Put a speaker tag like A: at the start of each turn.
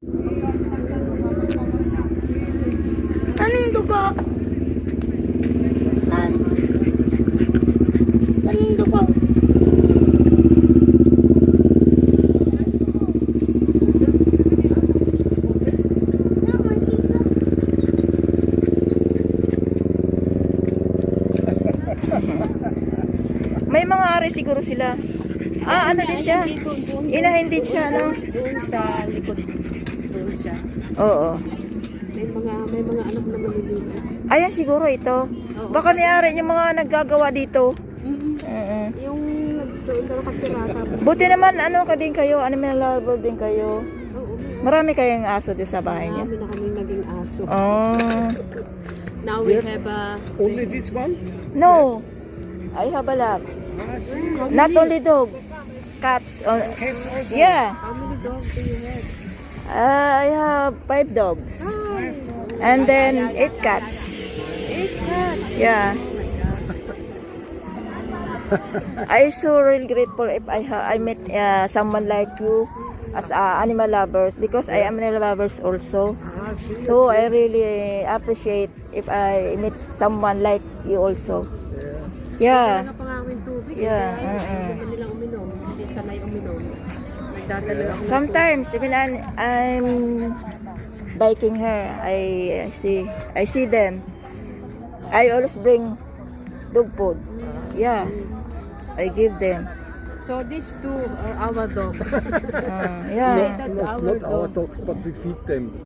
A: Ano yung dugo? Ano yung dugo?
B: May mga ari siguro sila. Ah, ano din siya? Inahin din siya, no?
C: Doon sa likod. Doon siya.
B: Oo.
C: May mga anak na maliliit.
B: Ayan siguro ito. Baka may-ari yung mga naggagawa dito.
C: Yung doon na nakatira. Tapos,
B: Buti naman, ano ka din kayo? Animal lover din kayo?
C: oo,
B: Marami kayong aso din sa bahay niyo?
C: marami na kaming naging aso.
B: Oh.
C: Now we have a...
D: Only this one?
B: No. I have a lot. Not only dog. Cats.
D: Cats also?
B: Yeah.
C: How many dogs do you have?
B: I have 5 dogs. And then 8 cats.
C: 8 cats.
B: Yeah. I so really grateful if I met someone like you as animal lovers, because I am animal lovers also. So I really appreciate if I meet someone like you also. Yeah.
C: Wala pa nga kaming tubig.
B: Yeah,
C: Kaya hindi man nilang uminom. Hindi sanay uminom. Nagdadala ako.
B: Sometimes even I'm biking her, I see them. I always bring dog food. Yeah. I give them.
C: So these two are our dogs.
B: Yeah.
C: That's our
D: Not our
C: dog.
D: dogs, but we feed them.